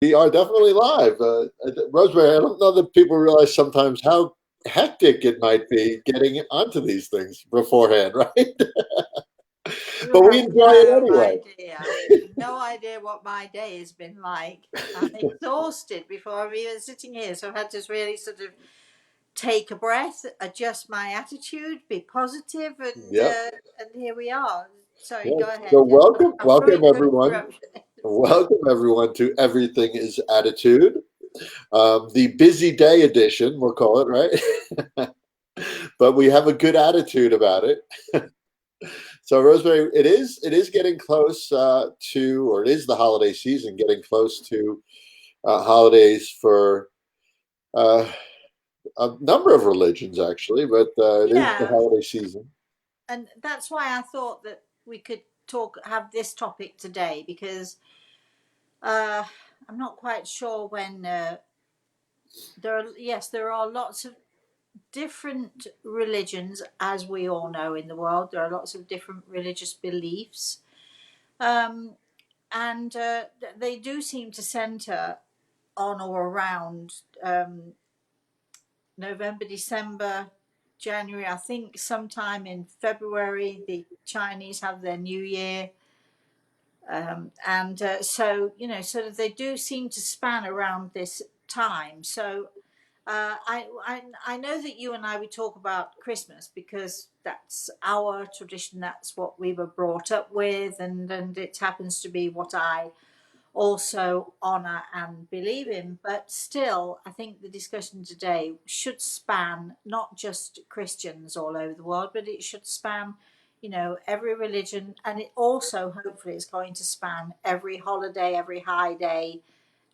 We are definitely live. Rosemary, I don't know that people realize sometimes how hectic it might be getting onto these things beforehand, right? You But we have enjoy it no anyway. idea. No idea what my day has been like. I'm exhausted before I'm even sitting here. So I've had to really sort of take a breath, adjust my attitude, be positive, Yep. and here we are. Sorry, Yeah. go ahead. So Yeah, welcome, I'm sorry welcome to everyone. interrupt. Welcome everyone to Everything is Attitude, the busy day edition, we'll call it, right? But we have a good attitude about it. So, Rosemary, it is getting close or it is the holiday season, getting close to holidays for uh, a number of religions, actually. But it is the Yeah, holiday season. and that's why I thought that we could have this topic today because uh, I'm not quite sure when there are lots of different religions, as we all know in the world. There are lots of different religious beliefs, um, and they do seem to centre on or around November, December, January. I think sometime in February the Chinese have their New Year. And so, sort of they do seem to span around this time. So I know that you and I would talk about Christmas because that's our tradition. That's what we were brought up with, and it happens to be what I also honour and believe in. But still, I think the discussion today should span not just Christians all over the world, but it should span, every religion, and it also hopefully is going to span every holiday, every high day,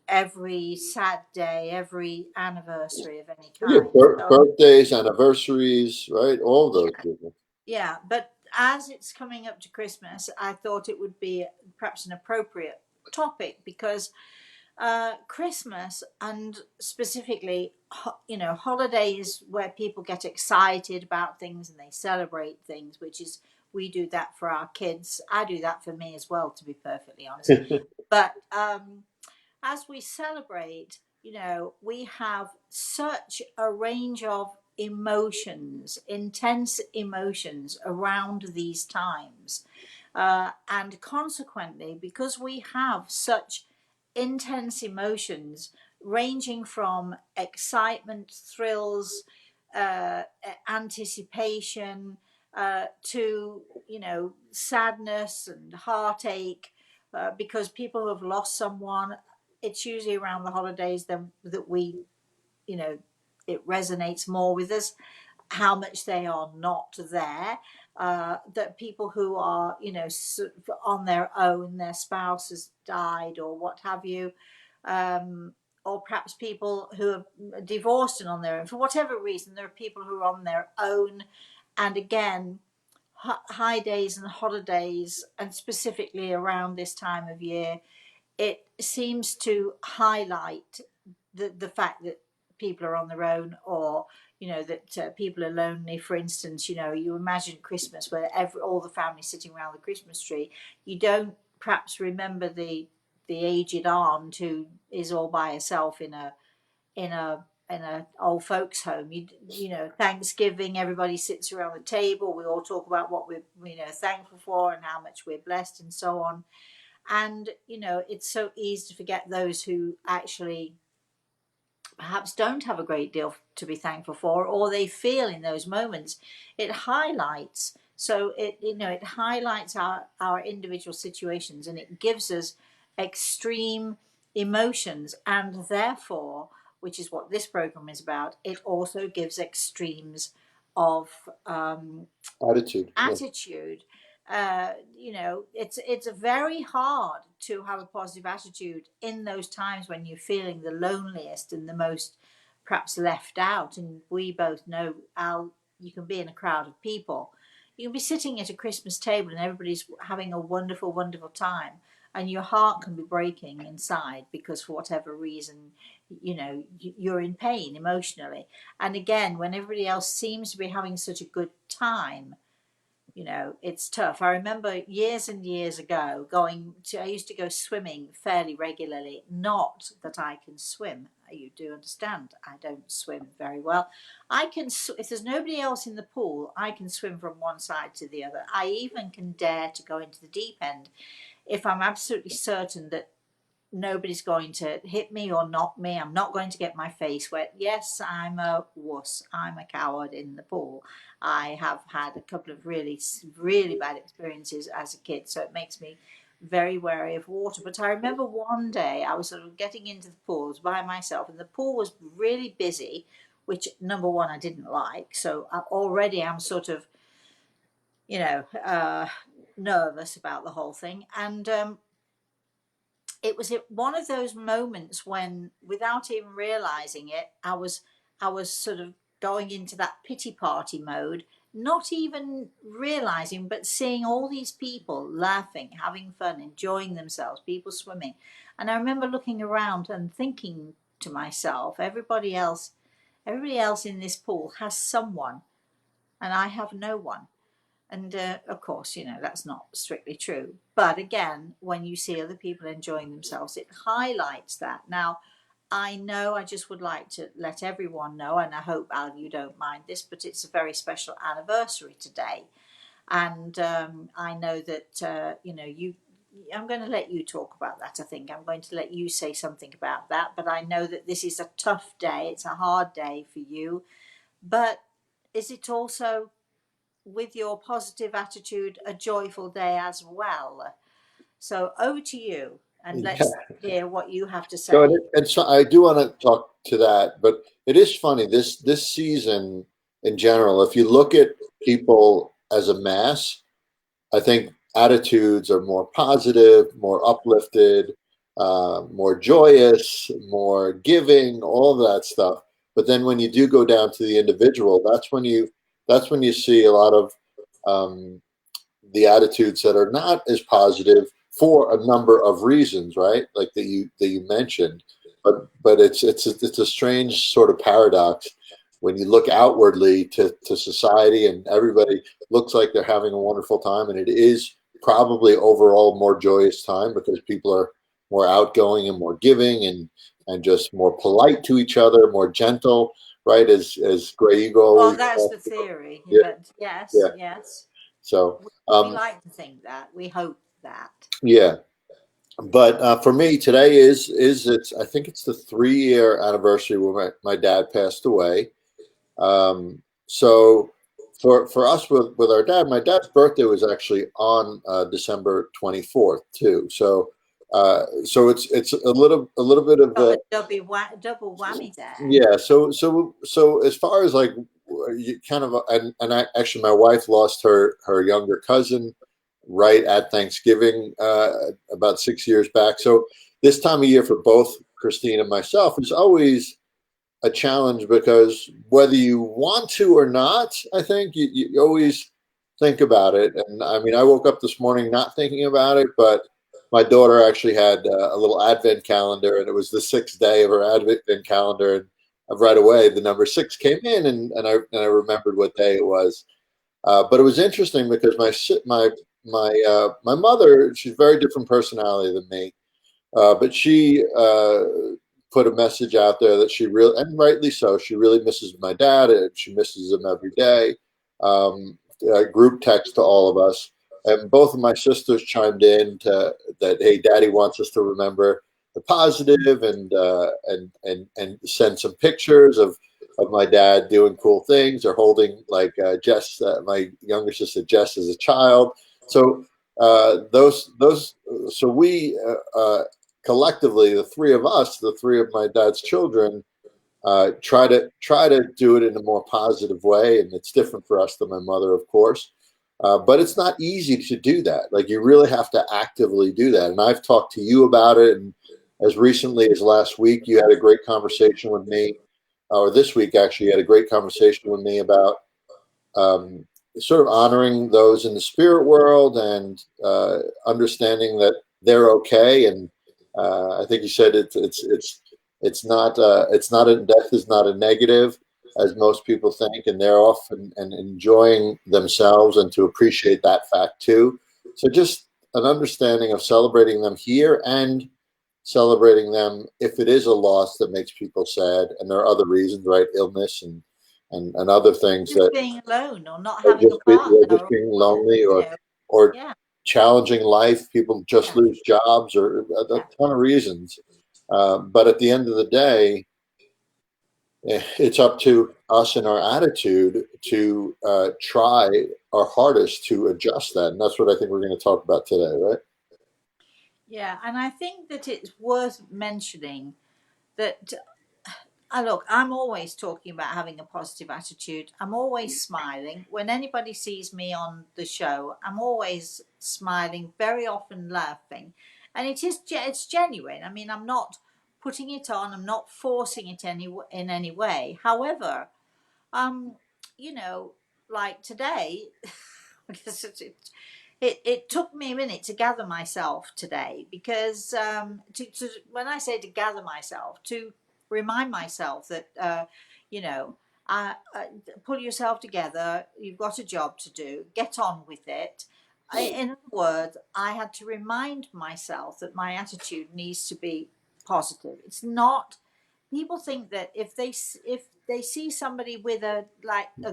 every sad day, every anniversary of any Yeah, kind. So birthdays, anniversaries, right? All yeah, those things. yeah. But as it's coming up to Christmas, I thought it would be perhaps an appropriate topic because Christmas and specifically, holidays where people get excited about things and they celebrate things, which is we do that for our kids. I do that for me as well, to be perfectly honest. But as we celebrate, we have such a range of emotions, intense emotions around these times. And consequently, because we have such intense emotions ranging from excitement, thrills, anticipation, to, sadness and heartache, because people who have lost someone, it's usually around the holidays then that we, you know, it resonates more with us how much they are not there. That people who are, on their own, their spouse has died or what have you, um, or perhaps people who are divorced and on their own. For whatever reason, there are people who are on their own. And again, high days and holidays, and specifically around this time of year, it seems to highlight the fact that people are on their own, or that people are lonely. For instance, you imagine Christmas where all the family sitting around the Christmas tree. You don't perhaps remember the aged aunt who is all by herself in a old folks home. Thanksgiving, everybody sits around the table, we all talk about what we're thankful for and how much we're blessed and so on. And it's so easy to forget those who actually perhaps don't have a great deal to be thankful for, or they feel in those moments. It highlights, so it highlights our individual situations, and it gives us extreme emotions, and therefore, which is what this program is about, it also gives extremes of Attitude. Yeah. attitude. It's very hard to have a positive attitude in those times when you're feeling the loneliest and the most perhaps left out. And we both know, Al, you can be in a crowd of people. You can be sitting at a Christmas table and everybody's having a wonderful, wonderful time, and your heart can be breaking inside because for whatever reason, you're in pain emotionally. And again, when everybody else seems to be having such a good time, it's tough. I remember years and years ago I used to go swimming fairly regularly. Not that I can swim. You do understand, I don't swim very well. If there's nobody else in the pool, I can swim from one side to the other. I even can dare to go into the deep end if I'm absolutely certain that nobody's going to hit me or knock me. I'm not going to get my face wet. Yes, I'm a wuss. I'm a coward in the pool. I have had a couple of really, really bad experiences as a kid, so it makes me very wary of water. But I remember one day I was sort of getting into the pools by myself, and the pool was really busy, which number one I didn't like. So already I'm sort of, you know, nervous about the whole thing, and it was one of those moments when, without even realizing it, I was sort of going into that pity party mode, not even realizing, but seeing all these people laughing, having fun, enjoying themselves, people swimming. And I remember looking around and thinking to myself, everybody else in this pool has someone, and I have no one. And of course, that's not strictly true. But again, when you see other people enjoying themselves, it highlights that. Now, I know I just would like to let everyone know, and I hope, Al, you don't mind this, but it's a very special anniversary today. And I know that, I'm going to let you talk about that, I think. I'm going to let you say something about that. But I know that this is a tough day, it's a hard day for you. But is it also, with your positive attitude, a joyful day as well? So over to you, and Yeah. let's hear what you have to So, say. and so I do want to talk to that, but it is funny this season in general. If you look at people as a mass, I think attitudes are more positive, more uplifted, more joyous, more giving, all of that stuff. But then when you do go down to the individual, that's when you see a lot of um, the attitudes that are not as positive for a number of reasons, right? Like that you mentioned. But it's a strange sort of paradox when you look outwardly to society and everybody looks like they're having a wonderful time, and it is probably overall more joyous time because people are more outgoing and more giving and just more polite to each other, more gentle, right? As Gray Eagle Well, always that's talks the about. theory, Yeah, but yes, yeah. yes, So we um, like to think that. We hope that. yeah, but for me today is it's I think it's the 3 year anniversary when my dad passed away. So for us with our dad, my dad's birthday was actually on December 24th too. So it's a little bit of Got a a double whammy there. yeah. So as far as like you kind of actually my wife lost her younger cousin right at Thanksgiving about 6 years back. So this time of year for both Christine and myself is always a challenge because whether you want to or not, I think you always think about it. And I mean, I woke up this morning not thinking about it, but my daughter actually had a little advent calendar, and it was the sixth day of her advent calendar, and right away the number six came in, and I remembered what day it was. But it was interesting because my mother, she's a very different personality than me, but she put a message out there that she really, and rightly so, she really misses my dad and she misses him every day. Group text to all of us. And both of my sisters chimed in that, hey, Daddy wants us to remember the positive and send some pictures of my dad doing cool things or holding like Jess, my younger sister Jess, as a child. So those so we collectively, the three of us, the three of my dad's children, try to do it in a more positive way, and it's different for us than my mother, of course. But it's not easy to do that. Like you really have to actively do that. And I've talked to you about it, and as recently as last week, you had a great conversation with me, or this week actually, you had a great conversation with me about um, sort of honoring those in the spirit world and understanding that they're okay. And I think you said it's not a death is not a negative. as most people think, and they're off and enjoying themselves, and to appreciate that fact too. So just an understanding of celebrating them here and celebrating them if it is a loss that makes people sad, and there are other reasons, right? Illness and other things Just that being alone or not or having a just partner being or lonely, you know, or yeah, challenging life. People just yeah, lose jobs, or a yeah. ton of reasons. But at the end of the day, it's up to us and our attitude to try our hardest to adjust that, and that's what I think we're going to talk about today, right? Yeah, and I think that it's worth mentioning that look, I'm always talking about having a positive attitude. I'm always smiling. When anybody sees me on the show, I'm always smiling, very often laughing. And it's genuine. I mean, I'm not putting it on, I'm not forcing it in any way. However, um, you know, like today, because it took me a minute to gather myself today because when I say to gather myself, to remind myself that you know pull yourself together. You've got a job to do. Get on with it. In other words, I had to remind myself that my attitude needs to be positive. It's not. People think that if they see somebody with a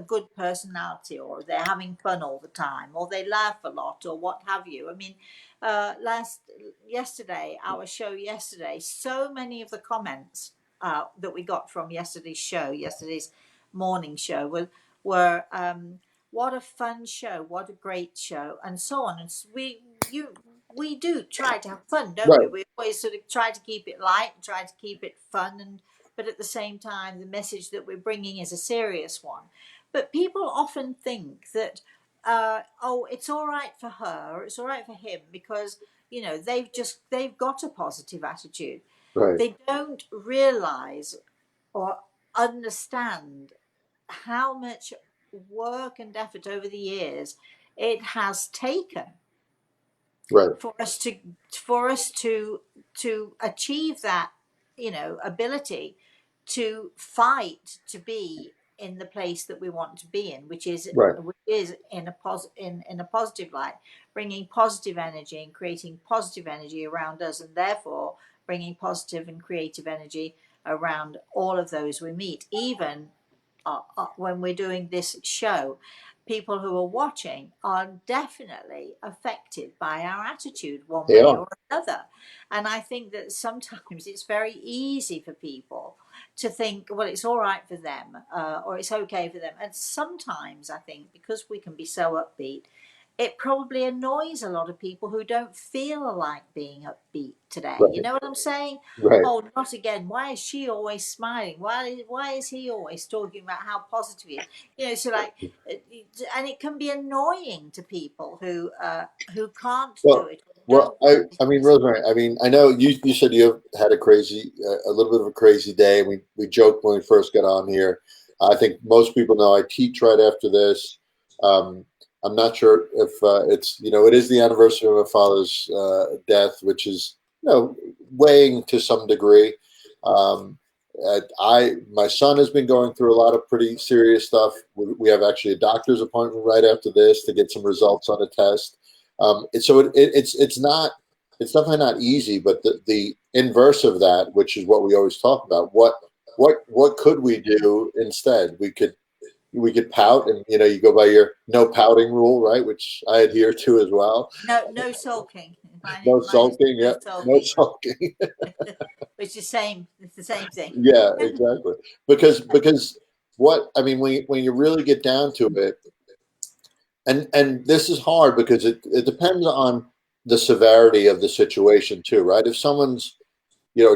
good personality, or they're having fun all the time, or they laugh a lot, or what have you. I mean, last yesterday, our show yesterday, so many of the comments that we got from yesterday's morning show, were what a fun show, what a great show, and so on. And you we do try to have fun, don't we? Right, We always sort of try to keep it light, try to keep it fun, and but at the same time, the message that we're bringing is a serious one. But people often think that, oh, it's all right for her, or it's all right for him because they've got a positive attitude. right, They don't realize or understand how much work and effort over the years it has taken right, for us to for us to achieve that ability to fight to be in the place that we want to be in, right. which is in a positive light, bringing positive energy and creating positive energy around us, and therefore bringing positive and creative energy around all of those we meet, even when we're doing this show. People who are watching are definitely affected by our attitude one They way are. or another. And I think that sometimes it's very easy for people to think, well, it's all right for them, or it's okay for them. And sometimes I think because we can be so upbeat, it probably annoys a lot of people who don't feel like being upbeat today. You Right, know what I'm saying? right. Oh, not again. Why is she always smiling? Why is he always talking about how positive he is? So like, and it can be annoying to people who can't do Well, it, or well, don't want I mean, it. Rosemary, I mean, I know you said you have had a little bit of a crazy day. We joked when we first got on here. I think most people know I teach right after this. Um, I'm not sure if it's, it is the anniversary of my father's death, which is, weighing to some degree. Um, my son has been going through a lot of pretty serious stuff. We have actually a doctor's appointment right after this to get some results on a test. It's definitely not easy, but the inverse of that, which is what we always talk about, what could we do instead? We could pout, and you go by your no pouting rule, right? Which I adhere to as well. No, no sulking. No Mine is sulking, no yeah, no sulking, sulking. which is same. It's the same thing. Yeah, exactly. Because what I mean, when you really get down to it, and this is hard because it depends on the severity of the situation too, right? If someone's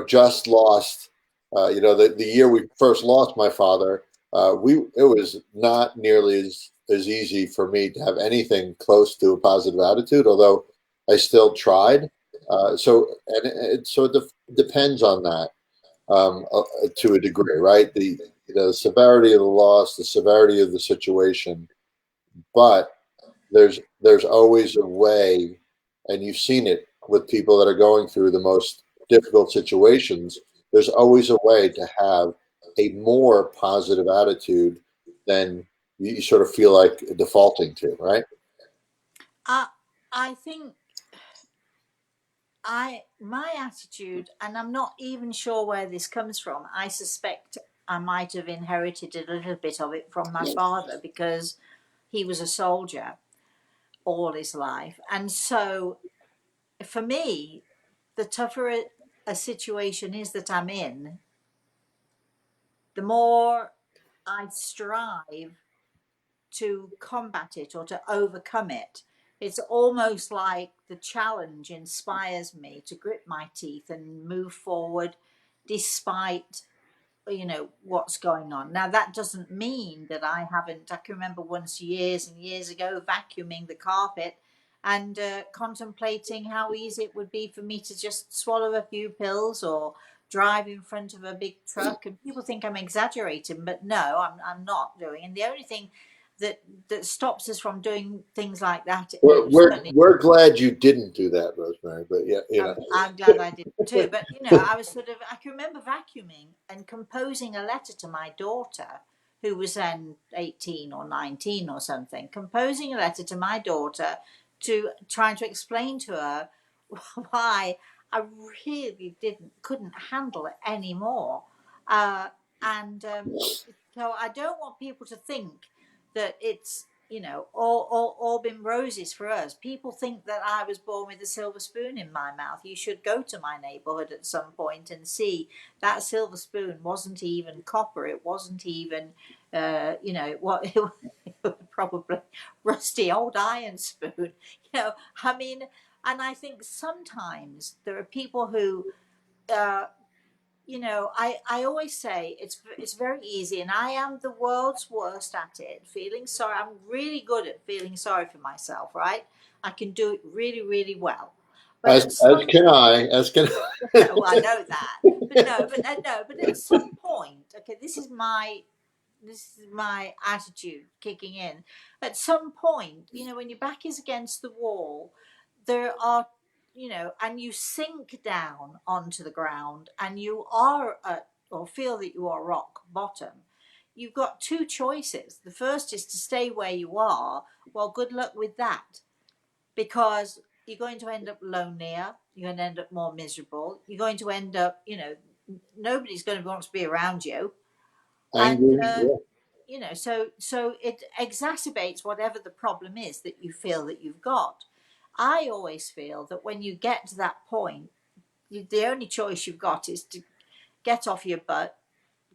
just lost, the year we first lost my father, it was not nearly as easy for me to have anything close to a positive attitude, although I still tried. So it depends on that, to a degree, right? The severity of the loss, the severity of the situation, but there's always a way, and you've seen it with people that are going through the most difficult situations. There's always a way to have a more positive attitude than you sort of feel like defaulting to, right? I I think my attitude, and I'm not even sure where this comes from. I suspect I might have inherited a little bit of it from my father because he was a soldier all his life, and so for me, the tougher a situation is that I'm in, the more I strive to combat it or to overcome it. It's almost like the challenge inspires me to grit my teeth and move forward despite what's going on. Now that doesn't mean that I haven't. I can remember once years and years ago vacuuming the carpet and contemplating how easy it would be for me to just swallow a few pills or drive in front of a big truck, and people think I'm exaggerating, but no, I'm not doing. And the only thing that stops us from doing things like that, certainly We're glad you didn't do that, Rosemary. But yeah, I'm glad I did too. But I was I can remember vacuuming and composing a letter to my daughter, who was then 18 or 19 or something, composing a letter to my daughter to trying to explain to her why I really couldn't handle it anymore. Uh, and so I don't want people to think that it's all been roses for us. People think that I was born with a silver spoon in my mouth. You should go to my neighborhood at some point and see that silver spoon wasn't even copper. It wasn't even, what it was probably rusty old iron spoon. I mean, and I think sometimes there are people who uh, I always say it's very easy, and I am the world's worst at it. Feeling sorry, I'm really good at feeling sorry for myself, right? I can do it really, really well. But at as some can I, as can well, I know that, but no, but at some point, okay, this is my attitude kicking in. At some point, when your back is against the wall, there are, and you sink down onto the ground and you are at, or feel that you are rock bottom. You've got two choices. The first is to stay where you are. Well, good luck with that, because you're going to end up lonelier. You're going to end up more miserable. You're going to end up, nobody's going to want to be around you. And angry. Yeah. so it exacerbates whatever the problem is that you feel that you've got. I always feel that when you get to that point, the only choice you've got is to get off your butt,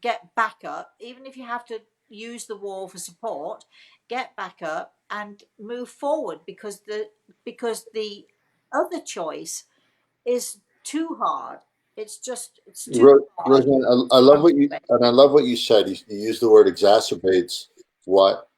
get back up, even if you have to use the wall for support. Get back up and move forward, because the other choice is too hard. It's too hard. Roseanne, I love what I love what you said. You used the word exacerbates what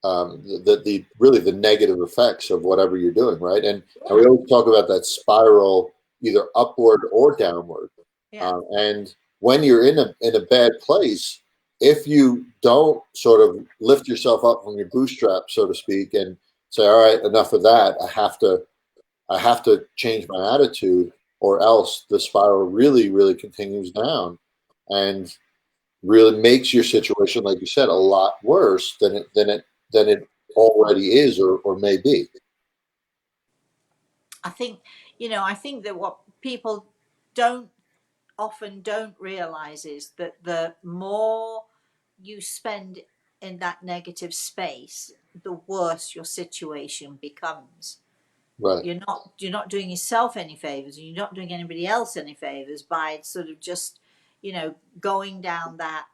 the really the negative effects of whatever you're doing, right? And we Yeah, always talk about that spiral, either upward or downward. yeah. And when you're in a bad place, if you don't sort of lift yourself up from your bootstraps, so to speak, and say, "All right, enough of that. I have to change my attitude, or else the spiral really, really continues down, and really makes your situation, like you said, a lot worse than it already is or may be." I think that what people don't don't realize is that the more you spend in that negative space, the worse your situation becomes. Right. You're not doing yourself any favors, and you're not doing anybody else any favors by sort of just going down that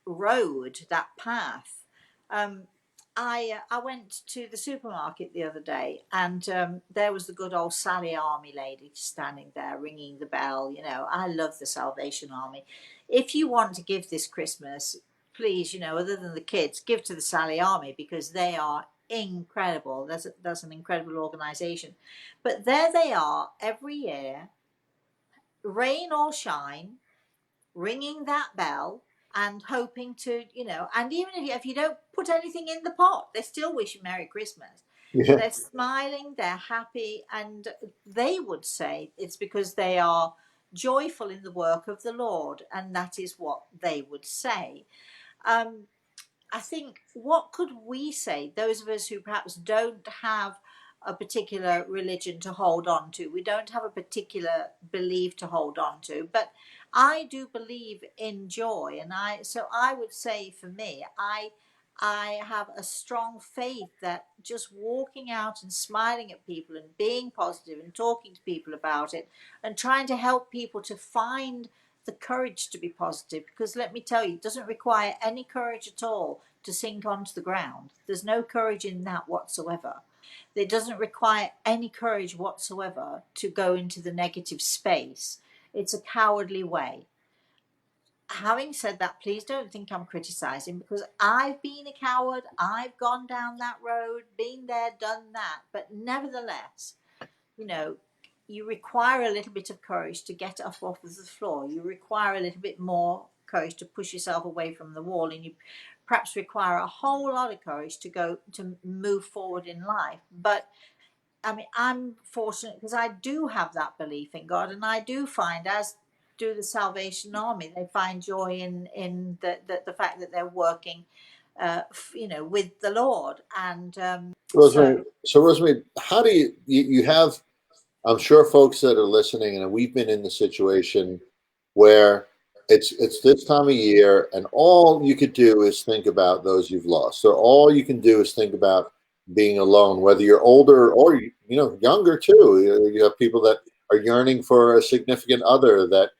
road, that path. Um, I went to the supermarket the other day, and there was the good old Sally Army lady standing there ringing the bell. I love the Salvation Army. If you want to give this Christmas, please, other than the kids, give to the Sally Army, because they are incredible. That's an incredible organisation. But there they are every year, rain or shine, ringing that bell and hoping to, and even if you don't put anything in the pot, they still wish you Merry Christmas. Yeah. They're smiling, they're happy, and they would say it's because they are joyful in the work of the Lord. And that is what they would say. Um, I think, what could we say, those of us who perhaps don't have a particular religion to hold on to, we don't have a particular belief to hold on to, but I do believe in joy, and I would say, for me, I have a strong faith that just walking out and smiling at people and being positive and talking to people about it and trying to help people to find the courage to be positive, because let me tell you, it doesn't require any courage at all to sink onto the ground. There's no courage in that whatsoever. It doesn't require any courage whatsoever to go into the negative space. It's a cowardly way. Having said that, please don't think I'm criticizing, because I've been a coward. I've gone down that road, been there, done that. But nevertheless, you know, you require a little bit of courage to get up off of the floor. You require a little bit more courage to push yourself away from the wall, and you perhaps require a whole lot of courage to move forward in life. But I mean, I'm fortunate because I do have that belief in God, and I do find, as do the Salvation Army, they find joy in the fact that they're working, with the Lord. And Rosemary, so Rosemary, how do you have, I'm sure folks that are listening, and we've been in the situation where it's this time of year, and all you could do is think about those you've lost. So all you can do is think about being alone, whether you're older or younger too. You have people that are yearning for a significant other that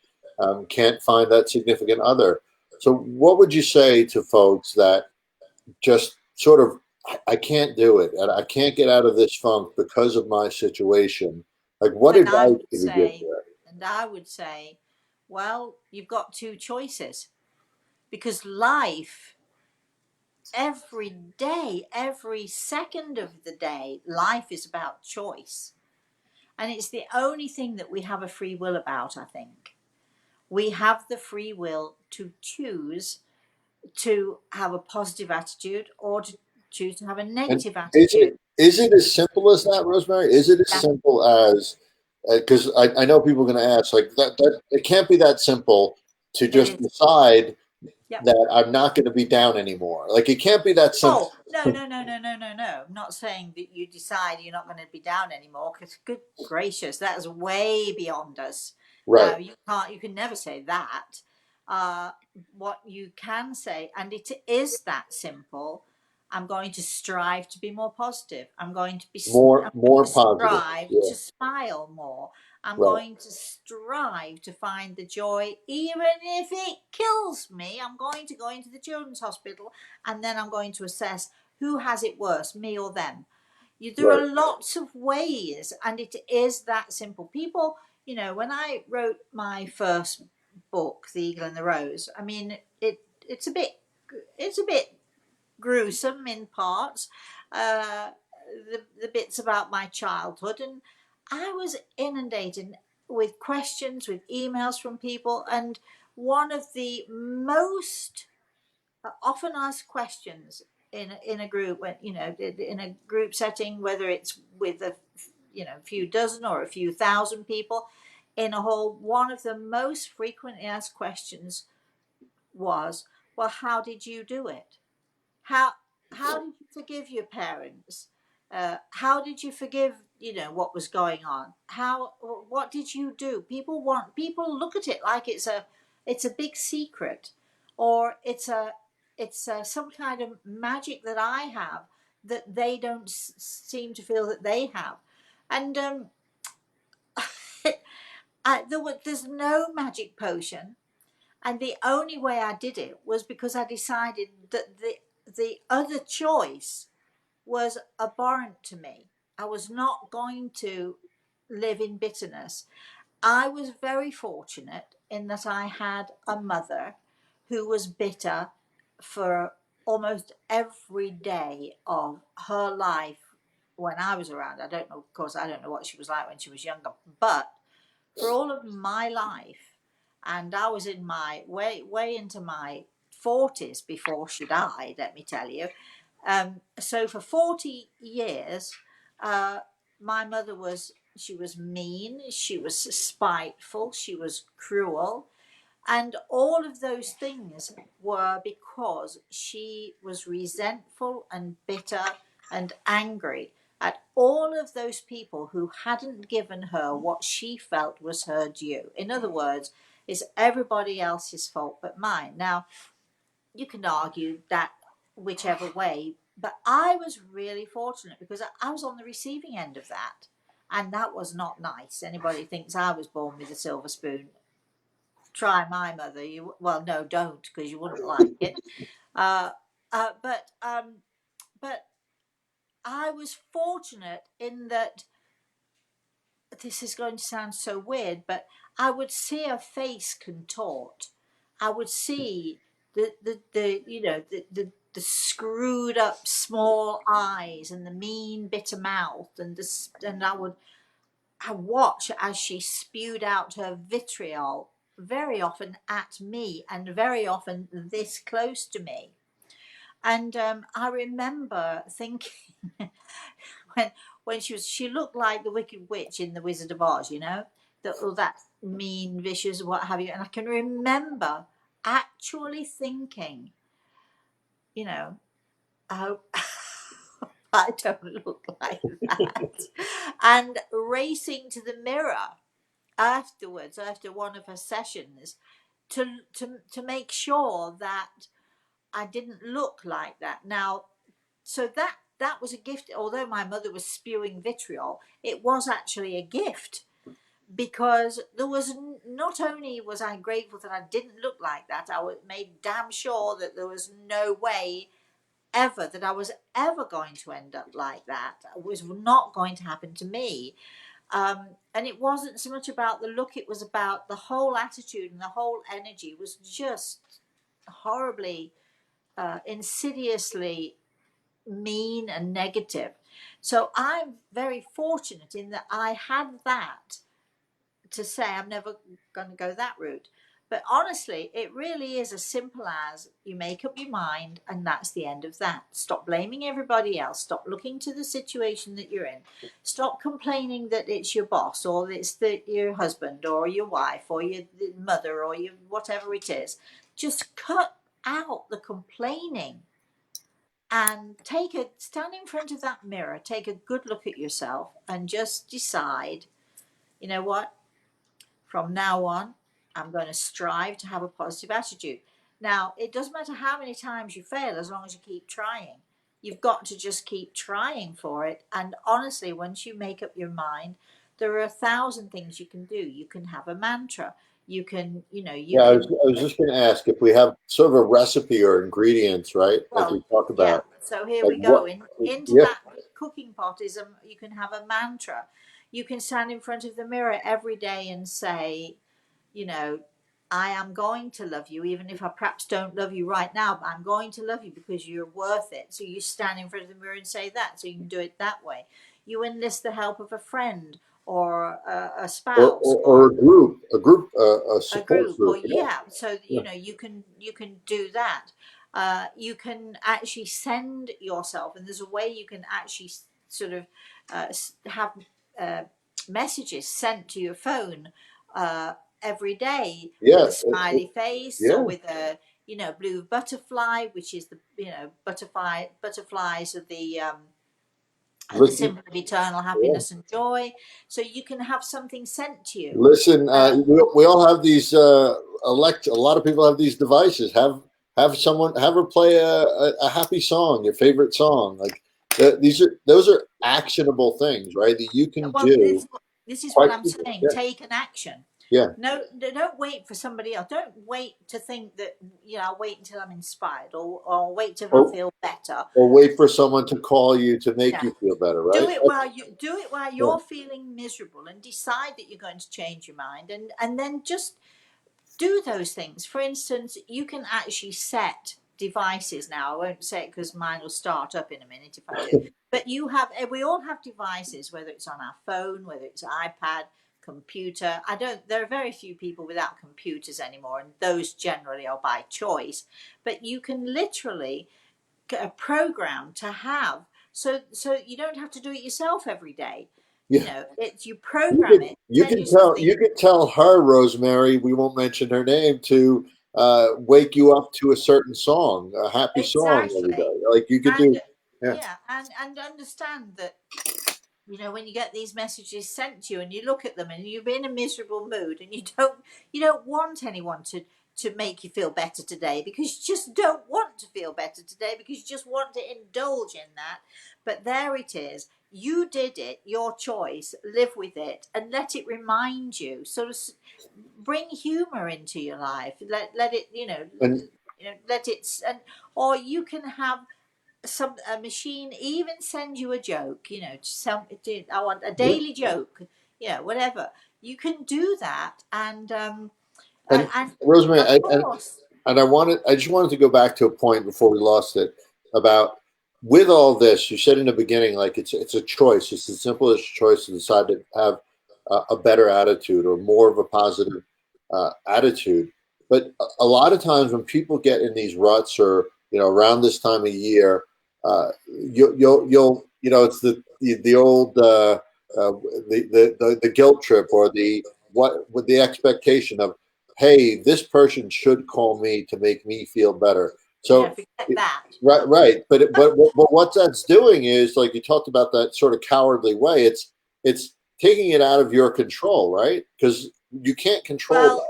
can't find that significant other. So what would you say to folks that just sort of, I can't do it, and I can't get out of this funk because of my situation? Like, what and I advice would do you give say, there? well, you've got two choices, because life, every day, every second of the day, life is about choice. And it's the only thing that we have a free will about, I think. We have the free will to choose to have a positive attitude or to choose to have a And negative is attitude. it as simple as that, Rosemary? Is it as Yeah, simple as, because I know people are going to ask, like, that it can't be that simple to it just is. decide Yep. that I'm not going to be down anymore. Like, it can't be that simple. Oh, no, no, no, no, no, no, no. I'm not saying that you decide you're not going to be down anymore, because good gracious, that is way beyond us. Right. You can never say that. Uh, what you can say, and it is that simple, I'm going to strive to be more positive. I'm going to More positive. strive Yeah. to smile more. I'm Right. going to strive to find the joy, even if it kills me. I'm going to go into the children's hospital, and then I'm going to assess who has it worse, me or them. There Right. are lots of ways, and it is that simple. People, when I wrote my first book, The Eagle and the Rose, I mean, it's a bit gruesome in parts. Uh, the bits about my childhood, and I was inundated with questions, with emails from people, and one of the most often asked questions in a group, when in a group setting, whether it's with a few dozen or a few thousand people in a hall, one of the most frequently asked questions was, well, how did you do it? How did you forgive your parents? How did you forgive what was going on? What did you do? People look at it like it's a big secret, or it's some kind of magic that I have that they don't seem to feel that they have. And there's no magic potion, and the only way I did it was because I decided that the other choice was abhorrent to me. I was not going to live in bitterness. I was very fortunate in that I had a mother who was bitter for almost every day of her life when I was around. I don't know, of course, I don't know what she was like when she was younger, but for all of my life, and I was in my way into my 40s before she died, let me tell you. So for 40 years, my mother was she was mean, she was spiteful, she was cruel. And all of those things were because she was resentful and bitter and angry at all of those people who hadn't given her what she felt was her due. In other words, it's everybody else's fault but mine. Now, you can argue that whichever way, but I was really fortunate because I was on the receiving end of that. And that was not nice. Anybody thinks I was born with a silver spoon, try my mother. You, well, no, don't, because you wouldn't like it. Uh, uh, but um, but I was fortunate in that, this is going to sound so weird, but I would see her face contort. I would see the you know the screwed up small eyes and the mean bitter mouth, and I watch as she spewed out her vitriol, very often at me and very often this close to me. And I remember thinking, when she looked like the Wicked Witch in the Wizard of Oz, you know, that mean, vicious, what have you. And I can remember actually thinking, you know, I hope I don't look like that, and racing to the mirror afterwards, after one of her sessions, to make sure that I didn't look like that. Now, so that was a gift. Although my mother was spewing vitriol, it was actually a gift, because there was, not only was I grateful that I didn't look like that, I was made damn sure that there was no way ever that I was ever going to end up like that. It was not going to happen to me. And it wasn't so much about the look, it was about the whole attitude, and the whole energy was just horribly, insidiously mean and negative. So I'm very fortunate in that I had that to say I'm never going to go that route. But honestly, it really is as simple as you make up your mind, and that's the end of that. Stop blaming everybody else. Stop looking to the situation that you're in. Stop complaining that it's your boss, or it's your husband, or your wife, or your mother, or your whatever it is. Just cut out the complaining and stand in front of that mirror, take a good look at yourself, and just decide, you know what, from now on, I'm going to strive to have a positive attitude. Now, it doesn't matter how many times you fail, as long as you keep trying. You've got to just keep trying for it. And honestly, once you make up your mind, there are 1,000 things you can do. You can have a mantra. You can, you Yeah, can, I was just going to ask if we have sort of a recipe or ingredients, right? Like we well, talked yeah. about. So here Like we go. what? Into Yeah. that cooking pot is you can have a mantra. You can stand in front of the mirror every day and say, you know, I am going to love you, even if I perhaps don't love you right now, but I'm going to love you because you're worth it. So you stand in front of the mirror and say that. So you can do it that way. You enlist the help of a friend, or a spouse, Or or a a support group, or group. Yeah. yeah. So Yeah. you can do that. You can actually send yourself, and there's a way you can actually sort of have uh, messages sent to your phone uh, every day, with Yeah. a smiley face, or Yeah. with a blue butterfly, which is the butterflies are the Listen, symbol of eternal yeah. happiness and joy. So you can have something sent to you. Listen, Uh, we all have these a lot of people have these devices. Have her play a happy song, your favorite song. Like those are actionable things, right? That you can Well, do this is what quite I'm quickly. saying. Yeah. Take an action. Yeah. No, don't wait for somebody else. Don't wait to think that I'll wait until I'm inspired, or wait till I Or feel better. or wait for someone to call you to make Yeah, you feel better, do right? it while Yeah. you're feeling miserable, and decide that you're going to change your mind, and then just do those things. For instance, you can actually set devices now. I won't say it because mine will start up in a minute if I do. But we all have devices, whether it's on our phone, whether it's iPad, computer. There are very few people without computers anymore, and those generally are by choice. But you can literally get a program to have, so you don't have to do it yourself every day. Yeah. it's you program it, send you You something. can tell her, Rosemary, we won't mention her name, to wake you up to a certain song, a happy song every Exactly. day. Like you could And do, yeah. yeah, and understand that, when you get these messages sent to you and you look at them and you're in a miserable mood and you don't want anyone to make you feel better today, because you just don't want to feel better today, because you just want to indulge in that. But there it is, you did it, your choice, live with it and let it remind you, sort of bring humor into your life, let it, And let it, and or you can have some a machine even send you a joke, I want a yeah, daily joke, whatever. You can do that, and and Rosemary, of course, and I just wanted to go back to a point before we lost it about, with all this, you said in the beginning, like it's a choice. It's the simplest choice to decide to have a better attitude or more of a positive attitude. But a lot of times when people get in these ruts, or around this time of year, it's the old the guilt trip, or the what with the expectation of, hey, this person should call me to make me feel better. yeah, So, forget that. right. But what that's doing is, like you talked about, that sort of cowardly way. It's taking it out of your control, right? Because you can't control Well,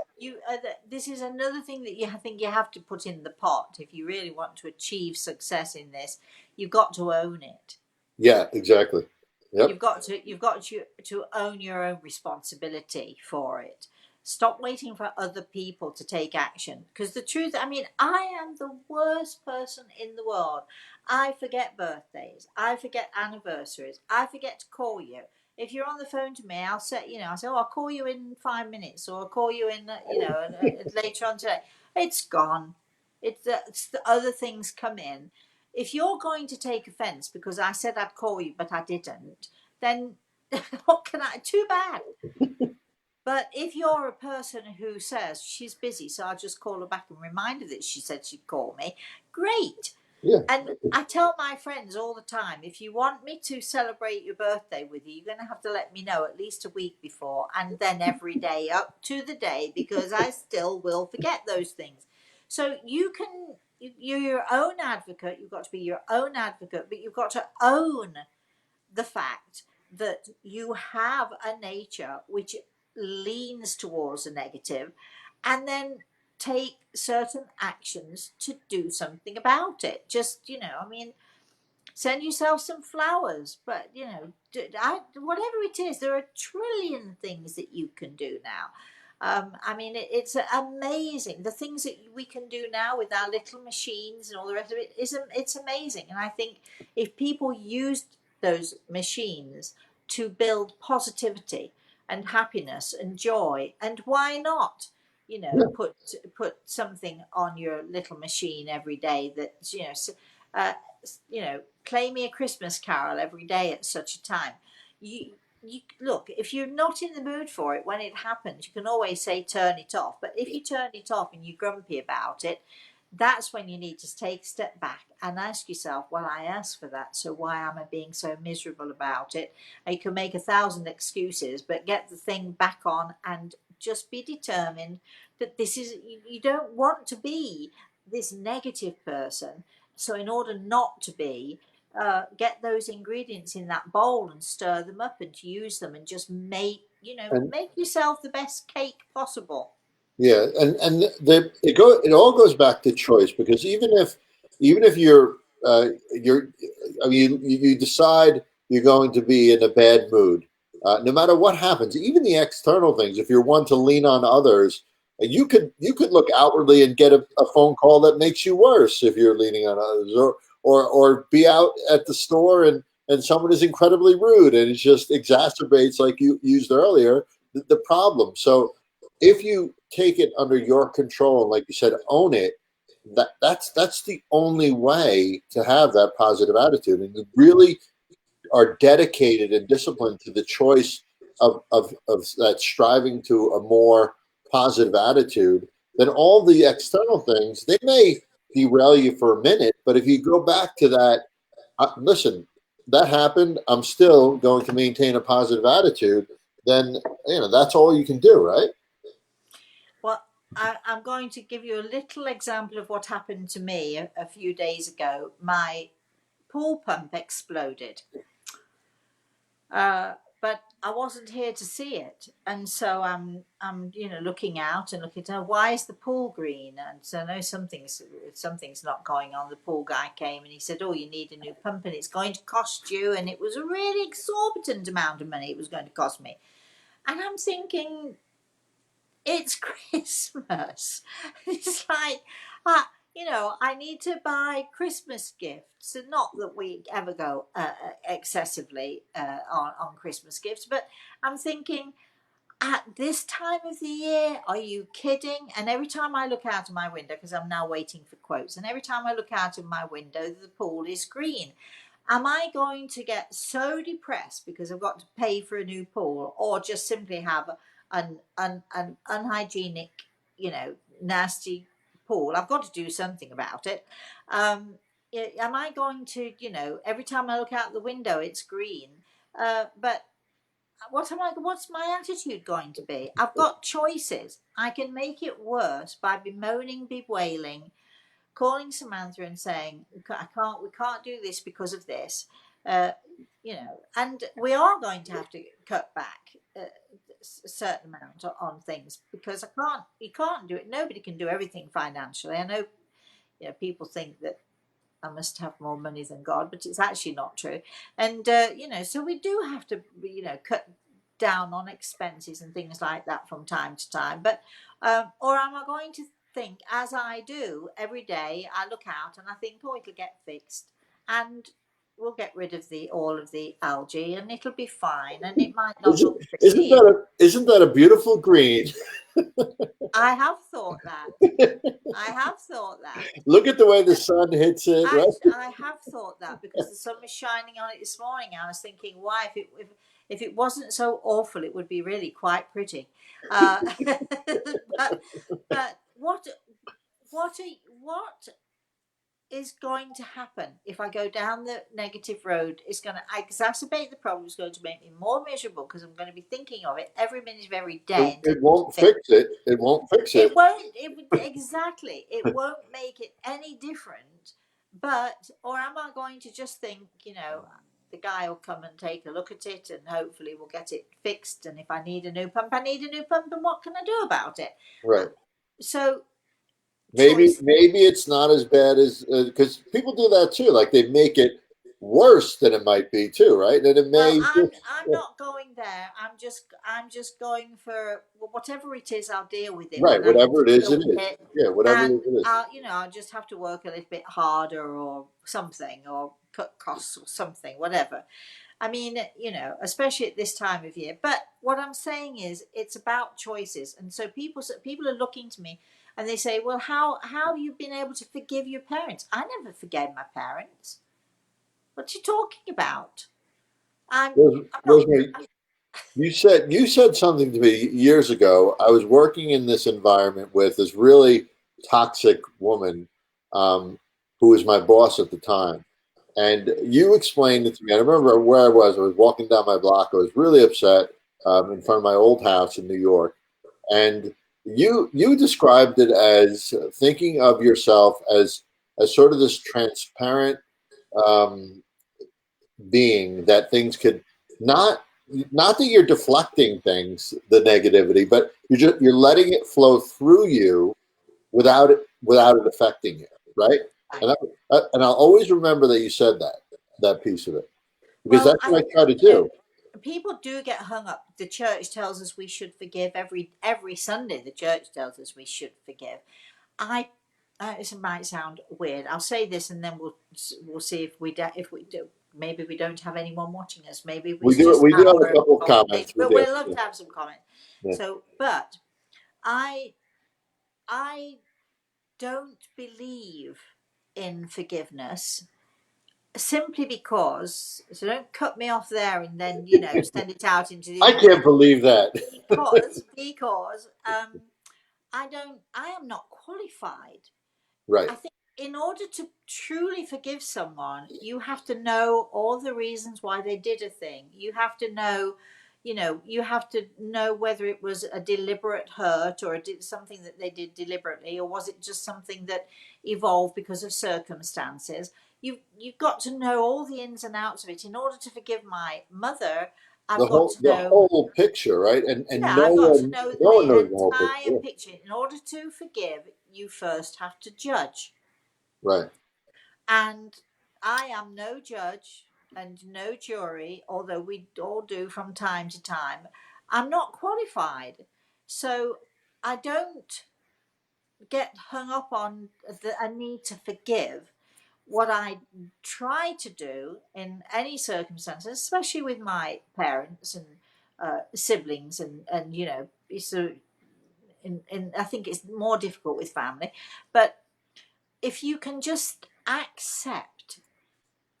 that. this is another thing that I think you have to put in the pot if you really want to achieve success in this. You've got to own it. Yeah, exactly. Yep. You've got to own your own responsibility for it. Stop waiting for other people to take action, because the truth, I mean, I am the worst person in the world. I forget birthdays, I forget anniversaries, I forget to call you. If you're on the phone to me, I'll say, oh, I'll call you in 5 minutes, or I'll call you in, later on today. It's gone. It's the other things come in. If you're going to take offence because I said I'd call you but I didn't, then what can I? Too bad. But if you're a person who says she's busy, so I'll just call her back and remind her that she said she'd call me, great. Yeah. And I tell my friends all the time, if you want me to celebrate your birthday with you, you're going to have to let me know at least a week before, and then every day up to the day, because I still will forget those things. So you're your own advocate. You've got to be your own advocate, but you've got to own the fact that you have a nature which leans towards a negative, and then take certain actions to do something about it. Just, I mean, send yourself some flowers, but whatever it is, there are a trillion things that you can do now. I mean, it's amazing the things that we can do now with our little machines and all the rest of it. It's amazing, and I think if people used those machines to build positivity and happiness and joy, and why not, Yeah. put something on your little machine every day that uh, play me a Christmas carol every day at such a time. You look, if you're not in the mood for it when it happens, you can always say turn it off. But if you turn it off and you're grumpy about it, that's when you need to take a step back and ask yourself, well, I asked for that, so why am I being so miserable about it? And you can make 1,000 excuses, but get the thing back on and just be determined that this is, you don't want to be this negative person. So in order not to be, get those ingredients in that bowl and stir them up and use them, and just And make yourself the best cake possible. yeah, and it all goes back to choice, because even if you're I mean, you decide you're going to be in a bad mood, no matter what happens, even the external things. If you're one to lean on others, you could look outwardly and get a phone call that makes you worse if you're leaning on others, or be out at the store, and someone is incredibly rude, and it just exacerbates, like you used earlier, the problem. So if you take it under your control and, like you said, own it, that's the only way to have that positive attitude. And you really are dedicated and disciplined to the choice of that, striving to a more positive attitude. Then all the external things, they may derail you for a minute, but if you go back to that, listen, that happened, I'm still going to maintain a positive attitude, then that's all you can do, right? Well, I'm going to give you a little example of what happened to me a few days ago. My pool pump exploded, but I wasn't here to see it, and so I'm looking out and looking at why is the pool green, and so I know something's not going on. The pool guy came and he said, "Oh, you need a new pump, and it's going to cost you," and it was a really exorbitant amount of money it was going to cost me, and I'm thinking, it's Christmas. It's like, I need to buy Christmas gifts. And not that we ever go excessively on Christmas gifts, but I'm thinking, at this time of the year, are you kidding? And every time I look out of my window, because I'm now waiting for quotes, and every time I look out of my window, the pool is green. Am I going to get so depressed because I've got to pay for a new pool, or just simply have an unhygienic, nasty pool? I've got to do something about it. Am I going to, every time I look out the window, it's green? But what's my attitude going to be? I've got choices. I can make it worse by bemoaning, bewailing, calling Samantha and saying, we can't do this because of this, and we are going to have to cut back a certain amount on things, because you can't do it. Nobody can do everything financially. I know, people think that I must have more money than God, but it's actually not true. And, so we do have to, cut down on expenses and things like that from time to time. But, or am I going to think, as I do every day, I look out and I think, oh, it'll get fixed, and we'll get rid of all of the algae, and it'll be fine, and it might not Isn't look isn't pretty. that a beautiful green? I have thought that. I have thought that. Look at the way the sun hits it, right? Actually, I have thought that, because the sun was shining on it this morning. I was thinking, why, if it wasn't so awful, it would be really quite pretty. But what what is going to happen if I go down the negative road? It's going to exacerbate the problem. It's going to make me more miserable, because I'm going to be thinking of it every minute of every It, day until it won't it's fix it. It won't fix it. it won't. Exactly. It won't make it any different. But, or am I going to just think, the guy will come and take a look at it, and hopefully we'll get it fixed. And if I need a new pump, I need a new pump. And what can I do about it? Right. So, Maybe choice. maybe it's not as bad as, because people do that too. Like they make it worse than it might be too, right? And it Well, may just, I'm yeah. not going there. I'm just going for, well, whatever it is. I'll deal with it Right. when I have Whatever to it is, deal it with is. it, Yeah. Whatever and it is. I'll just have to work a little bit harder or something, or cut costs or something, whatever. I mean, especially at this time of year. But what I'm saying is, it's about choices, and so people are looking to me, and they say, "Well, how have you been able to forgive your parents?" I never forgave my parents. What are you talking about? I'm not. Rosemary, you said something to me years ago. I was working in this environment with this really toxic woman, um, who was my boss at the time, and you explained it to me. I remember where I was. I was walking down my block. I was really upset, in front of my old house in New York, and you described it as thinking of yourself as sort of this transparent, um, being that things could not not that you're deflecting things, the negativity, but you're letting it flow through you without it affecting you, right? Right. And I'll always remember that you said that piece of it, because Well, that's what I try to do. people do get hung up. The church tells us we should forgive every Sunday. The church tells us we should forgive. I This might sound weird. I'll say this, and then we'll see if we do. Maybe we don't have anyone watching us. Maybe We it's do just we do have a our couple of conversation. comments. We But do. we'd love Yeah. to have some comment. Yeah. So, but I I don't believe in forgiveness, simply because, so don't cut me off there and then send it out into the I universe, can't believe that. because I am not qualified. Right. I think in order to truly forgive someone, you have to know all the reasons why they did a thing. You have to know, you have to know whether it was a deliberate hurt or something that they did deliberately, or was it just something that evolved because of circumstances. You've got to know all the ins and outs of it. In order to forgive my mother, I've got to the know, whole picture, right? And yeah, I've got to know no one the knows the whole entire picture. picture. In order to forgive, you first have to judge. Right. And I am no judge and no jury, although we all do from time to time. I'm not qualified. So I don't get hung up on a need to forgive. What I try to do in any circumstances, especially with my parents and siblings, and so I think it's more difficult with family, but if you can just accept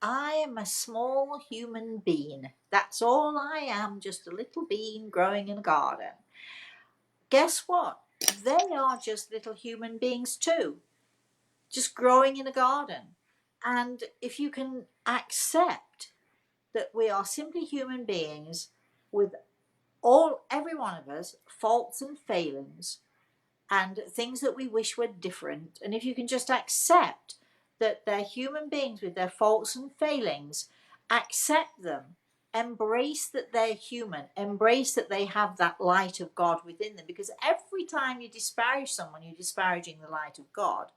I am a small human being. That's all I am, just a little bean growing in a garden. Guess what? They are just little human beings too, just growing in a garden. And if you can accept that we are simply human beings with every one of us, faults and failings, and things that we wish were different. And if you can just accept that they're human beings with their faults and failings, accept them, embrace that they're human, embrace that they have that light of God within them. Because every time you disparage someone, you're disparaging the light of God.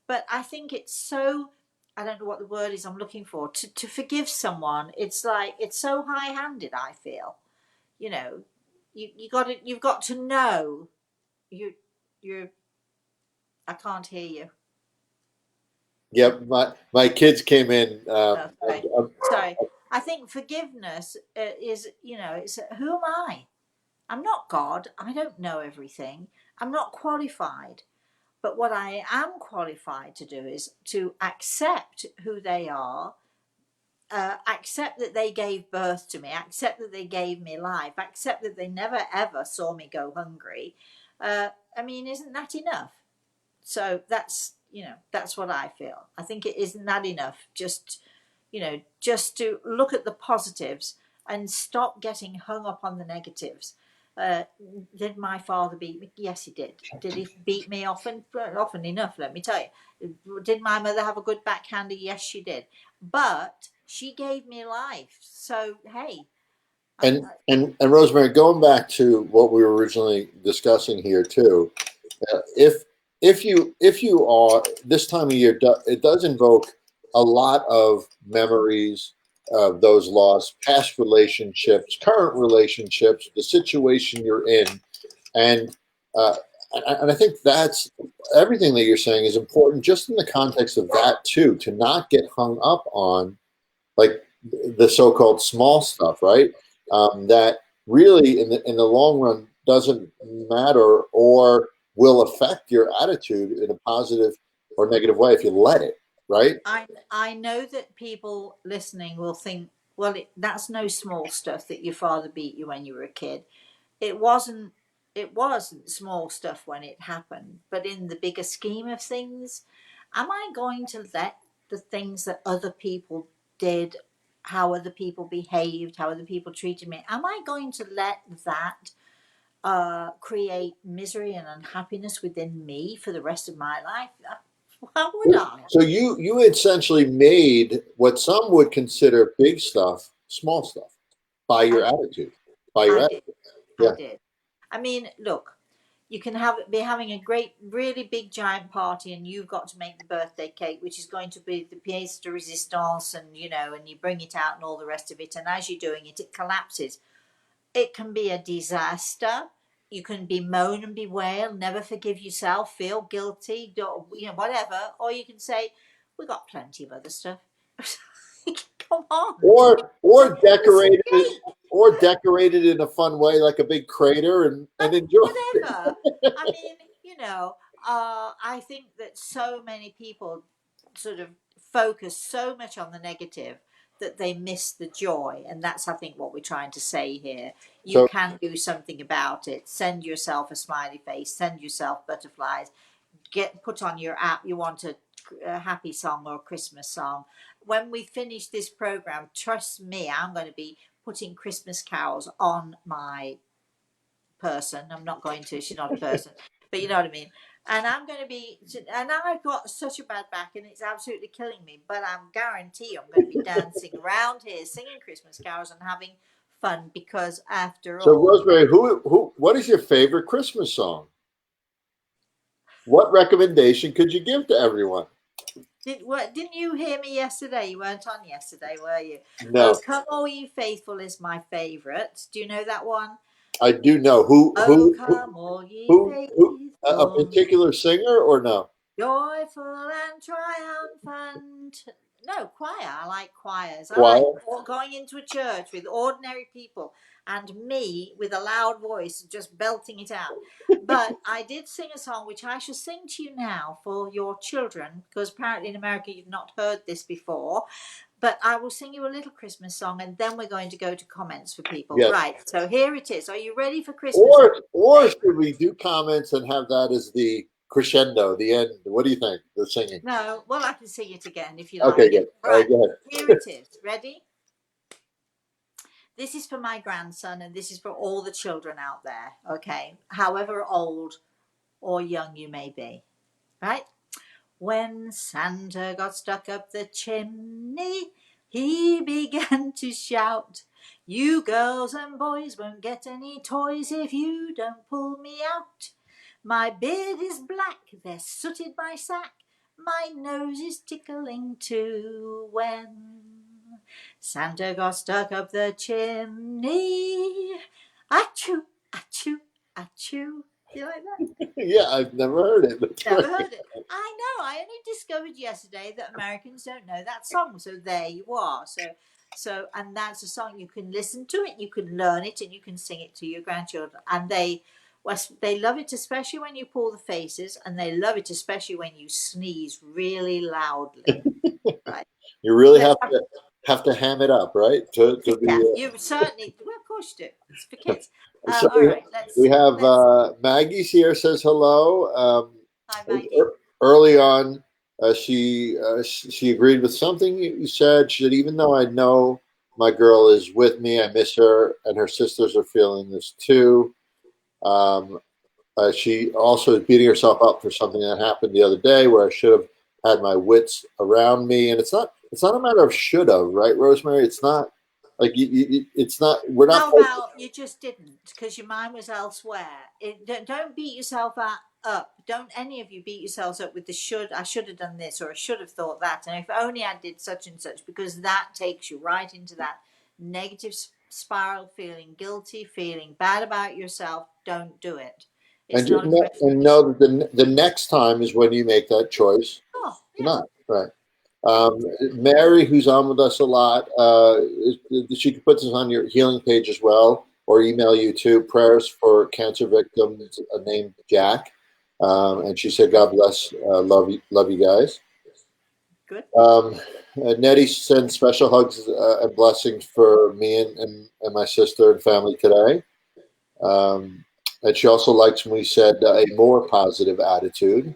But I think it's so, I don't know what the word is I'm looking for, to forgive someone. It's like, it's so high handed, I feel. You know, you've got to know you, you're, I can't hear you. Yep. My kids came in. Oh, sorry. Sorry. I think forgiveness is, it's who am I? I'm not God. I don't know everything. I'm not qualified. But what I am qualified to do is to accept who they are, accept that they gave birth to me, accept that they gave me life, accept that they never ever saw me go hungry. I mean, isn't that enough? So that's what I feel. I think it isn't that enough. Just to look at the positives and stop getting hung up on the negatives. Uh, did my father beat me? Yes, he did. Did he beat me often? Often enough, let me tell you. Did my mother have a good backhander? Yes, she did. But she gave me life. So hey, And Rosemary, going back to what we were originally discussing here too, if if you are this time of year, it does invoke a lot of memories of those lost past relationships, current relationships, the situation you're in, and uh, and I think that's everything that you're saying is important, just in the context of that too, to not get hung up on like the so-called small stuff, right? That really, in the long run, doesn't matter or will affect your attitude in a positive or negative way if you let it, right? I know that people listening will think, well, that's no small stuff that your father beat you when you were a kid. It wasn't. It wasn't small stuff when it happened, but in the bigger scheme of things, am I going to let the things that other people did, how other people behaved, how other people treated me, am I going to let that create misery and unhappiness within me for the rest of my life? Why would I? So you essentially made what some would consider big stuff small stuff by I your did. attitude, by your I did. attitude. I Yeah. did. I mean, look, you can be having a great, really big, giant party, and you've got to make the birthday cake, which is going to be the pièce de résistance, and and you bring it out and all the rest of it. And as you're doing it, it collapses. It can be a disaster. You can bemoan and bewail, never forgive yourself, feel guilty, whatever. Or you can say, "We got plenty of other stuff." Come on, Or it's a decorated it, cake. or decorated in a fun way, like a big crater, and enjoy. Whatever. I mean, I think that so many people sort of focus so much on the negative that they miss the joy. And that's, I think, what we're trying to say here. You So can do something about it. Send yourself a smiley face, send yourself butterflies, put on your app. You want to happy song or a Christmas song. When we finish this program, trust me, I'm going to be putting Christmas carols on my person. I'm not going to. She's not a person, but you know what I mean. And I'm going to be, and I've got such a bad back, and it's absolutely killing me. But I'm guarantee I'm going to be dancing around here, singing Christmas carols, and having fun because, after So, all, Rosemary, what is your favorite Christmas song? What recommendation could you give to everyone? didn't you hear me yesterday? You weren't on yesterday, were you? Oh, No, come all you faithful is my favourite. Do you know that one? I do know Oh, come all ye who a faithful, particular singer or no? joyful and triumphant. No, choir. I like choirs. I like Choir. going into a church with ordinary people and me with a loud voice just belting it out. But I did sing a song which I shall sing to you now for your children, because apparently in America you've not heard this before. But I will sing you a little Christmas song, and then we're going to go to comments for people. Yes. Right. So here it is. Are you ready for Christmas? Or should we do comments and have that as the crescendo, the end? What do you think? The singing. No, well, I can sing it again if you Okay, like good. it. All right, Right, go ahead. here it is. Ready? This is for my grandson, and this is for all the children out there, okay? However old or young you may be, right? When Santa got stuck up the chimney, he began to shout, "You girls and boys won't get any toys if you don't pull me out. My beard is black, there's soot in my sack, my nose is tickling too." When Santa got stuck up the chimney, achoo, achoo, achoo. Do you like that? Yeah, I've never heard it. That's Never great. heard it. I know. I only discovered yesterday that Americans don't know that song. So there you are. And that's a song you can listen to it, you can learn it, and you can sing it to your grandchildren. And they love it, especially when you pull the faces, and they love it especially when you sneeze really loudly. Right? You really Let's have, have to ham it up, right? To be. yeah. You certainly. Well, of course you do. It's for kids. So All right. we have Let's. Maggie's here. Says hello. Hi, Maggie. Early on, she agreed with something you said. She said, even though I know my girl is with me, I miss her, and her sisters are feeling this too. Um, she also is beating herself up for something that happened the other day where I should have had my wits around me. And it's not a matter of should have, right, Rosemary? It's not like it's not. We're not. How about you just didn't because your mind was elsewhere? Don't beat yourself up. Don't any of you beat yourselves up with the should. I should have done this or I should have thought that. And if only I did such and such, because that takes you right into that negative spiral, feeling guilty, feeling bad about yourself. Don't do it. And It's not a and resolution. know that the next time is when you make that choice. Oh, yeah. Not right. Yeah. Mary, who's on with us a lot, she could put this on your healing page as well, or email you too. Prayers for cancer victims named Jack, and she said, "God bless, love you guys." Good. Nettie sends special hugs and blessings for me and my sister and family today. Um, and she also likes when we said a more positive attitude.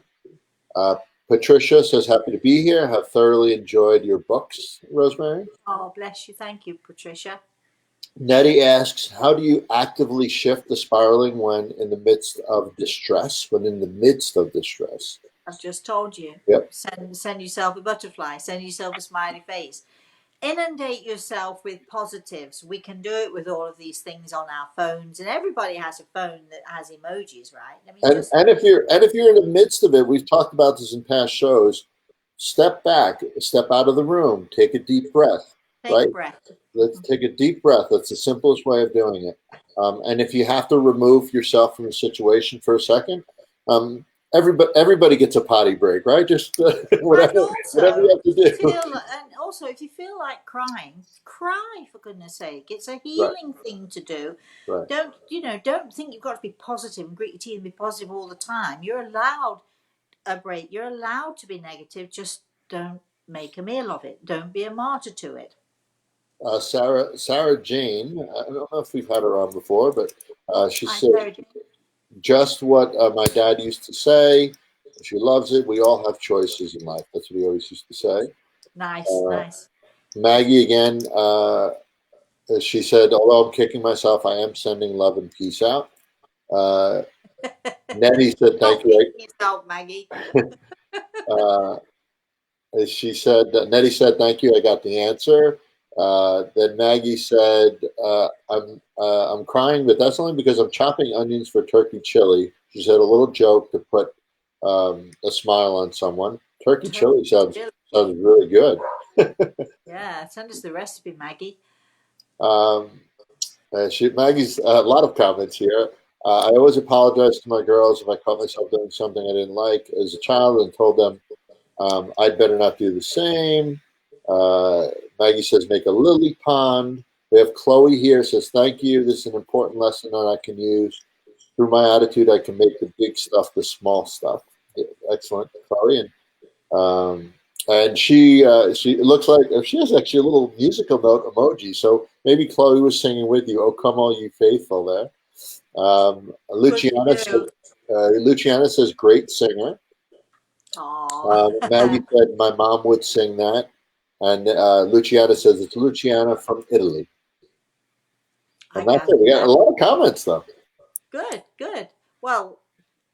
Uh, Patricia says, happy to be here. Have thoroughly enjoyed your books, Rosemary. Oh, bless you. Thank you, Patricia. Nettie asks, how do you actively shift the spiraling when in the midst of distress? When in the midst of distress. I've just told you. Yep. Send yourself a butterfly. Send yourself a smiley face. Inundate yourself with positives. We can do it with all of these things on our phones, and everybody has a phone that has emojis, right? I mean, just And if you're in the midst of it, we've talked about this in past shows. Step back, step out of the room, take a deep breath. take a Right? breath. Let's take a deep breath. That's the simplest way of doing it. And if you have to remove yourself from the situation for a second, everybody gets a potty break, right? Just And whatever you also, have to do. if you feel like crying, cry for goodness sake. It's a Right, healing thing to do. right. Don't think you've got to be positive and grit your teeth and be positive all the time. You're allowed a break. You're allowed to be negative. Just don't make a meal of it. Don't be a martyr to it. Sarah Jane. I don't know if we've had her on before, but she I'm said very just what my dad used to say. She loves it. We all have choices in life. That's what he always used to say. Nice, Uh, nice. Maggie again. She said, although I'm kicking myself, I am sending love and peace out. Uh, Nettie said, thank Not you. kicking yourself, Maggie. Uh, she said, Nettie said, thank you. I got the answer. Then Maggie said, I'm crying, but that's only because I'm chopping onions for turkey chili. She said a little joke to put a smile on someone. Turkey chili Turkey sounds chili. sounds really good. Yeah, send us the recipe, Maggie. Um, Maggie's a lot of comments here. I always apologize to my girls if I caught myself doing something I didn't like as a child and told them I'd better not do the same. Uh, Maggie says, make a lily pond. We have Chloe here, says, thank you. This is an important lesson that I can use. Through my attitude, I can make the big stuff the small stuff. Yeah, excellent, Chloe. And she it looks like she has actually a little musical note emoji. So maybe Chloe was singing with you. Oh, come all you faithful there. Could be do. Luciana says, great singer. Oh, Maggie said my mom would sing that, and Luciana says it's Luciana from Italy, I and that's it. gathered We got a that. lot of comments though. Good, good. Well,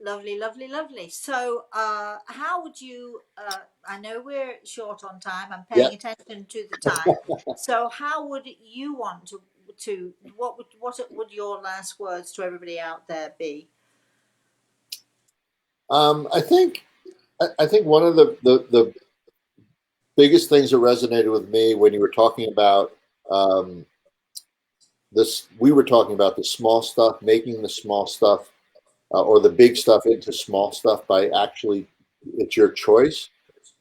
lovely, lovely, lovely. So, how would you? I know we're short on time. I'm Yeah. paying attention to the time. So, how would you want to? What would your last words to everybody out there be? I think I think one of the biggest things that resonated with me when you were talking about um, this, we were talking about the small stuff, making the small stuff or the big stuff into small stuff by actually it's your choice.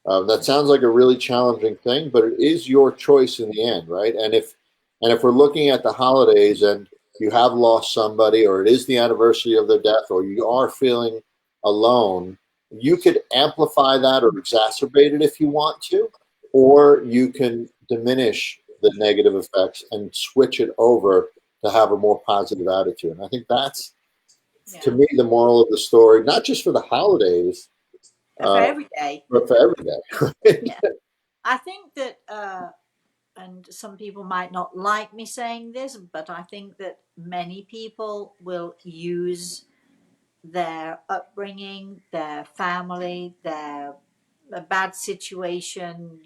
That sounds like a really challenging thing, but it is your choice in the end, right? And if we're looking at the holidays and you have lost somebody, or it is the anniversary of their death, or you are feeling alone, you could amplify that or exacerbate it if you want to, or you can diminish the negative effects and switch it over to have a more positive attitude. And I think that's, to Yeah, me, the moral of the story, not just for the holidays, for uh, every day. but for every day. Yeah, I think that. And some people might not like me saying this, but I think that many people will use their upbringing, their family, their a bad situation,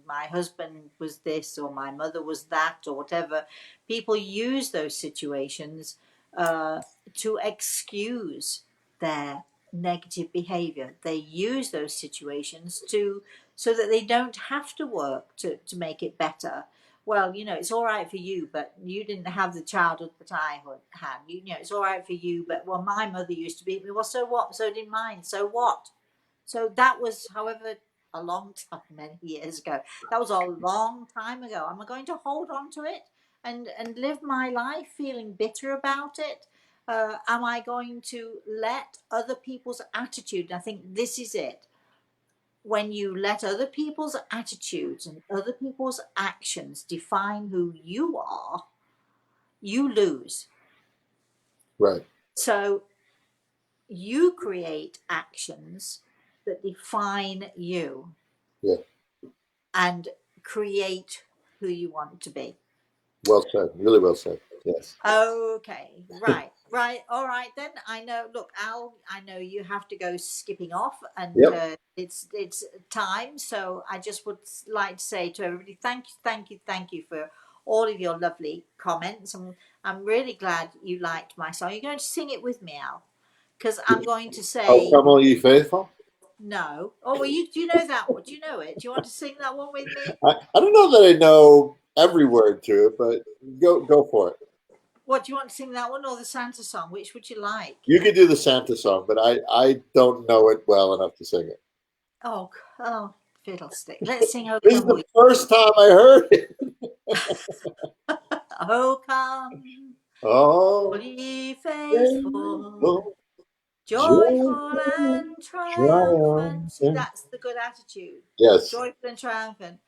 my husband was this or my mother was that or whatever. People use those situations uh, to excuse their negative behavior. They use those situations to so that they don't have to work to make it better. Well, it's all right for you, but you didn't have the childhood that I had. It's all right for you, but well, my mother used to beat me. Well, so what? So did mine. So what? So that was, however, a long time, many years ago. That was a long time ago. Am I going to hold on to it and live my life feeling bitter about it? Am I going to let other people's attitude? And I think this is it. When you let other people's attitudes and other people's actions define who you are, you lose. Right. So you create actions that define you Yeah. and create who you want to be. Well said. Really well said. Yes. Okay, right, right, all right then. I know. Look, Al, I know you have to go skipping off, and Yep. it's time. So I just would like to say to everybody, thank you, thank you, thank you for all of your lovely comments. I'm really glad you liked my song. You're going to sing it with me, Al, because I'm going to Oh, say come all ye faithful. no. Oh well, you do you know that one? Do you know it? Do you want to sing that one with me? I don't know that I know every word to it, but go for it. What do you want to sing that one or the Santa song? Which would you like? You can do the Santa song, but I don't know it well enough to sing it. Oh, oh, fiddlestick. Let's sing "Oh This is Come All the Ye." first time I heard it. Oh come, all Oh, ye faithful, faithful, joyful joyful, and triumphant. See, triumphant. that's the good attitude. Yes. Joyful and triumphant.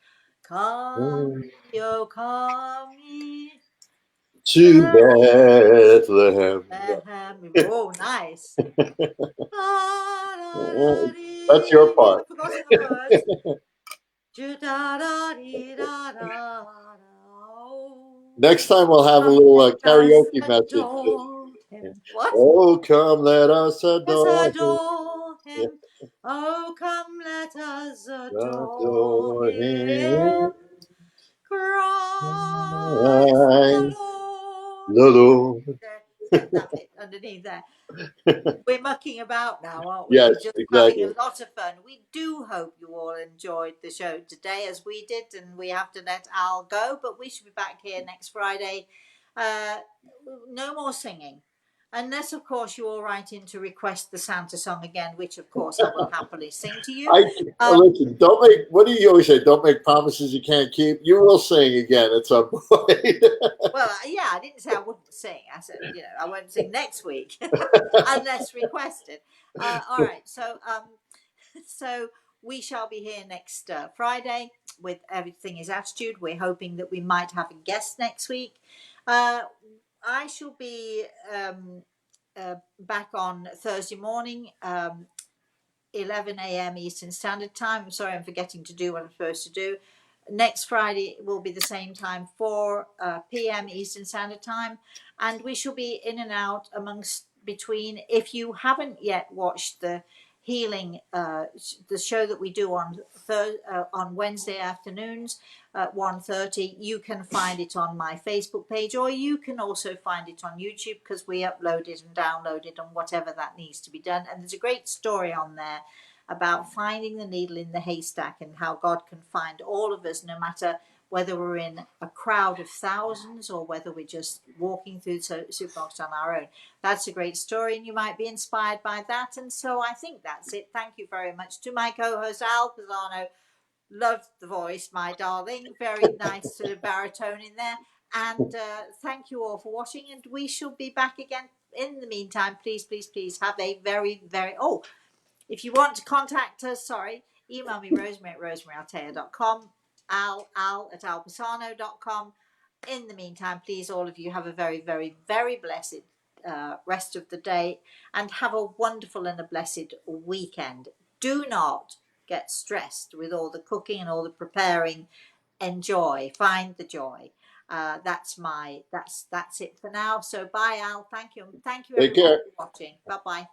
Come ye, oh come ye. to Bethlehem. Oh, nice. That's your I've part. forgotten the words. Next time we'll have a Come, little let us karaoke message. adore him. What? Oh, come, let us Let's adore him. adore Yeah, him. Oh, come, let us adore adore him. him. Christ the Christ Lord. the Lord. Yeah, that bit underneath there. We're mucking about now, aren't we? Yes, We're just having a exactly. lot of fun. We do hope you all enjoyed the show today as we did, and we have to let Al go, but we should be back here next Friday. Uh, no more singing. Unless, of course, you all write in to request the Santa song again, which, of course, I will happily sing to you. I Um, listen. Don't make. What do you always say? Don't make promises you can't keep. You will sing again at some point. well, yeah, I didn't say I wouldn't sing. I said, I won't sing next week unless requested. All right. So we shall be here next Friday with Everything is Attitude. We're hoping that we might have a guest next week. I shall be back on Thursday morning, 11 a.m. Eastern Standard Time. I'm sorry, I'm forgetting to do what I'm supposed to do. Next Friday will be the same time, 4 p.m. Eastern Standard Time, and we shall be in and out amongst between. If you haven't yet watched the healing, the show that we do on Wednesday afternoons at 1:30, you can find it on my Facebook page, or you can also find it on YouTube because we upload it and download it and whatever that needs to be done. And there's a great story on there about finding the needle in the haystack and how God can find all of us, no matter whether we're in a crowd of thousands or whether we're just walking through supermarkets on our own. That's a great story, and you might be inspired by that. And so I think that's it. Thank you very much to my co-host Al Pisano. Loved the voice, my darling. Very nice sort of baritone in there. And thank you all for watching, and we shall be back again. In the meantime, please, please, please have a very, very... Oh, if you want to contact us, email me rosemary at rosemaryatea.com, al at alpisano.com. In the meantime, please, all of you, have a very, very, very blessed rest of the day and have a wonderful and a blessed weekend. Do not get stressed with all the cooking and all the preparing. Enjoy, find the joy. That's it for now. So bye, Al. Thank you. Thank you Take everyone care. for watching. Bye bye.